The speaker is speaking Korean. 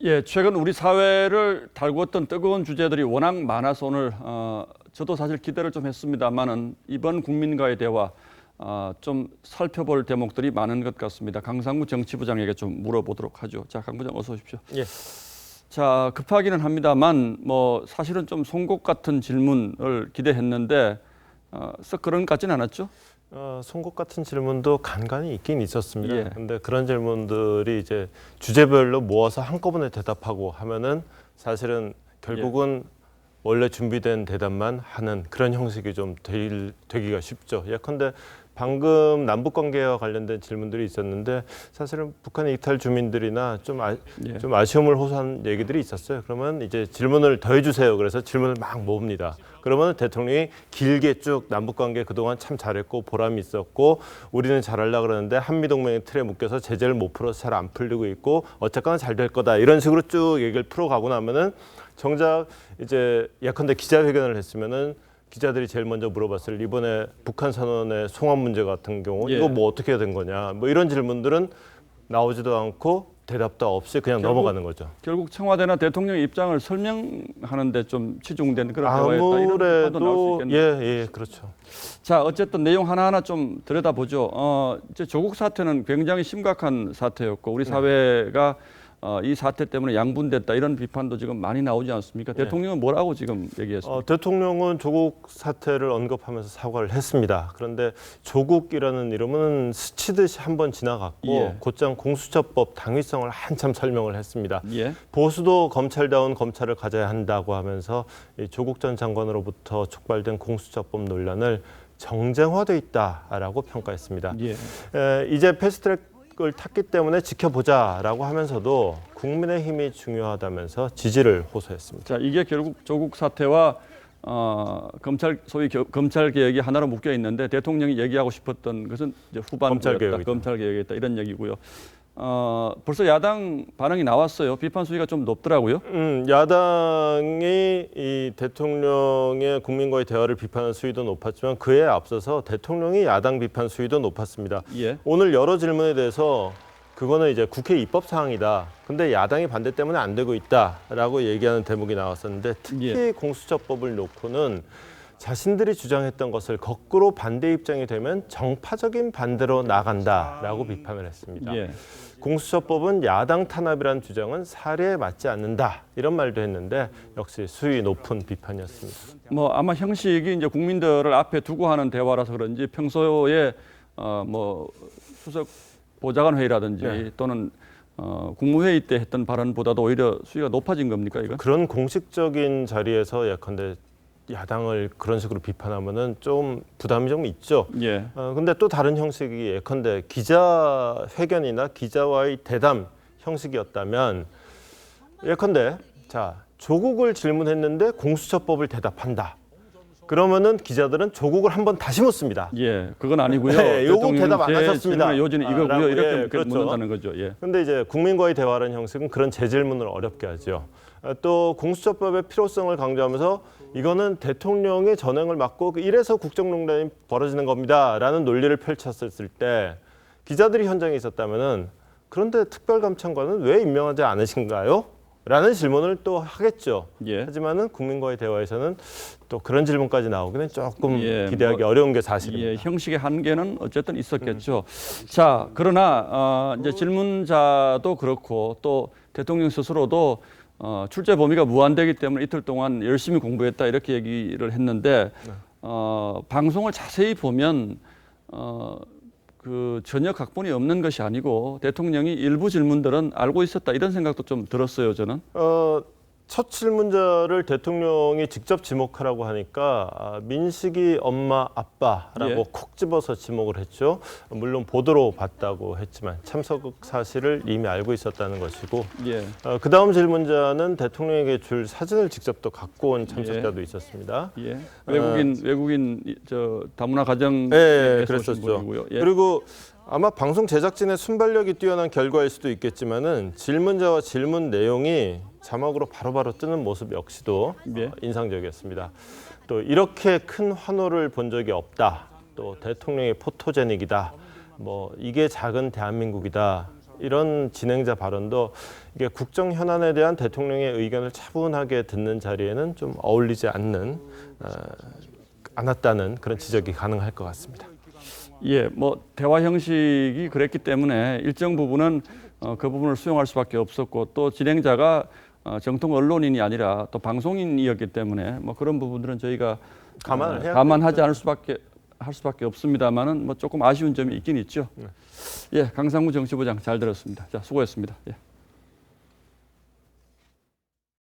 예, 최근 우리 사회를 달구었던 뜨거운 주제들이 워낙 많아서 오늘 저도 사실 기대를 좀 했습니다만은 이번 국민과의 대화 좀 살펴볼 대목들이 많은 것 같습니다. 강상구 정치부장에게 좀 물어보도록 하죠. 자, 강 부장 어서 오십시오. 예. 자, 급하기는 합니다만 뭐 사실은 좀 송곳 같은 질문을 기대했는데 썩 그런 것 같지는 않았죠? 송곳 같은 질문도 간간히 있긴 있었습니다. 예. 근데 그런 질문들이 이제 주제별로 모아서 한꺼번에 대답하고 하면은 사실은 결국은 원래 준비된 대답만 하는 그런 형식이 좀 되기가 쉽죠. 예컨대 방금 남북 관계와 관련된 질문들이 있었는데 사실은 북한 이탈 주민들이나 좀 아쉬움을 호소한 얘기들이 있었어요. 그러면 이제 질문을 더 해주세요. 그래서 질문을 막 모읍니다. 그러면 대통령이 길게 쭉 남북 관계 그동안 참 잘했고 보람이 있었고 우리는 잘하려고 그러는데 한미동맹의 틀에 묶여서 제재를 못 풀어서 잘 안 풀리고 있고 어쨌거나 잘 될 거다. 이런 식으로 쭉 얘기를 풀어가고 나면은 정작 이제 예컨대 기자회견을 했으면은 기자들이 제일 먼저 물어봤을 이번에 북한 선언의 송환 문제 같은 경우 이거 뭐 어떻게 된 거냐 뭐 이런 질문들은 나오지도 않고 대답도 없이 그냥 넘어가는 거죠. 결국 청와대나 대통령의 입장을 설명하는데 좀 치중된 그런 대화였다. 이런 비판도 나올 수 아무래도 있겠네요. 그렇죠. 자, 어쨌든 내용 하나하나 좀 들여다보죠. 이제 조국 사태는 굉장히 심각한 사태였고 우리 사회가 이 사태 때문에 양분됐다 이런 비판도 지금 많이 나오지 않습니까? 대통령은 뭐라고 지금 얘기했습니까? 대통령은 조국 사태를 언급하면서 사과를 했습니다. 그런데 조국이라는 이름은 스치듯이 한번 지나갔고 곧장 공수처법 당위성을 한참 설명을 했습니다. 보수도 검찰다운 검찰을 가져야 한다고 하면서 조국 전 장관으로부터 촉발된 공수처법 논란을 정쟁화돼 있다라고 평가했습니다. 이제 패스트트랙 을 탔기 때문에 지켜보자라고 하면서도 국민의힘이 중요하다면서 지지를 호소했습니다. 자, 이게 결국 조국 사태와 소위 검찰 개혁이 하나로 묶여 있는데 대통령이 얘기하고 싶었던 것은 이제 후반부였다, 검찰 개혁이다 이런 얘기고요. 벌써 야당 반응이 나왔어요. 비판 수위가 좀 높더라고요. 야당이 이 대통령의 국민과의 대화를 비판하는 수위도 높았지만 그에 앞서서 대통령이 야당 비판 수위도 높았습니다. 오늘 여러 질문에 대해서 그거는 이제 국회 입법 사항이다. 근데 야당이 반대 때문에 안 되고 있다라고 얘기하는 대목이 나왔었는데 특히 공수처법을 놓고는 자신들이 주장했던 것을 거꾸로 반대 입장이 되면 정파적인 반대로 나간다라고 비판을 했습니다. 공수처법은 야당 탄압이라는 주장은 사례에 맞지 않는다 이런 말도 했는데 역시 수위 높은 비판이었습니다. 뭐 아마 형식이 이제 국민들을 앞에 두고 하는 대화라서 그런지 평소에 뭐 수석 보좌관 회의라든지 또는 국무회의 때 했던 발언보다도 오히려 수위가 높아진 겁니까 이건? 그런 공식적인 자리에서 예컨대 야당을 그런 식으로 비판하면은 좀 부담이 좀 있죠. 근데 또 다른 형식이 예컨대 기자회견이나 기자와의 대담 형식이었다면 예컨대 자 조국을 질문했는데 공수처법을 대답한다. 그러면은 기자들은 조국을 한번 다시 묻습니다. 그건 아니고요. 요거 대답 안 하셨습니다. 요지는 이거고요. 이렇게 묻는다는 거죠. 근데 이제 국민과의 대화라는 형식은 그런 재질문을 어렵게 하죠. 또 공수처법의 필요성을 강조하면서 이거는 대통령의 전횡을 막고 이래서 국정농단이 벌어지는 겁니다라는 논리를 펼쳤을 때 기자들이 현장에 있었다면은 그런데 특별감찰관은 왜 임명하지 않으신가요? 라는 질문을 또 하겠죠. 하지만은 국민과의 대화에서는 또 그런 질문까지 나오기는 조금 기대하기 어려운 게 사실입니다. 형식의 한계는 어쨌든 있었겠죠. 자, 그러나 이제 질문자도 그렇고 또 대통령 스스로도 출제 범위가 무한되기 때문에 이틀 동안 열심히 공부했다 이렇게 얘기를 했는데 방송을 자세히 보면 그 전혀 각본이 없는 것이 아니고 대통령이 일부 질문들은 알고 있었다 이런 생각도 좀 들었어요 저는. 첫 질문자를 대통령이 직접 지목하라고 하니까 민식이 엄마 아빠라고 콕 집어서 지목을 했죠. 물론 보도로 봤다고 했지만 참석 사실을 이미 알고 있었다는 것이고 그 다음 질문자는 대통령에게 줄 사진을 직접 또 갖고 온 참석자도 있었습니다. 외국인 저 다문화 가정 그랬었죠. 그리고 아마 방송 제작진의 순발력이 뛰어난 결과일 수도 있겠지만은 질문자와 질문 내용이 자막으로 바로바로 뜨는 모습 역시도 인상적이었습니다. 또 이렇게 큰 환호를 본 적이 없다. 또 대통령이 포토제닉이다. 뭐 이게 작은 대한민국이다. 이런 진행자 발언도 이게 국정 현안에 대한 대통령의 의견을 차분하게 듣는 자리에는 좀 어울리지 않았다는 그런 지적이 가능할 것 같습니다. 예, 뭐 대화 형식이 그랬기 때문에 일정 부분은 그 부분을 수용할 수밖에 없었고 또 진행자가 정통 언론인이 아니라 또 방송인이었기 때문에 뭐 그런 부분들은 저희가 감안하지 않을 수밖에 없습니다만은 뭐 조금 아쉬운 점이 있긴 있죠. 예, 강상무 정치부장 잘 들었습니다. 자, 수고했습니다. 예.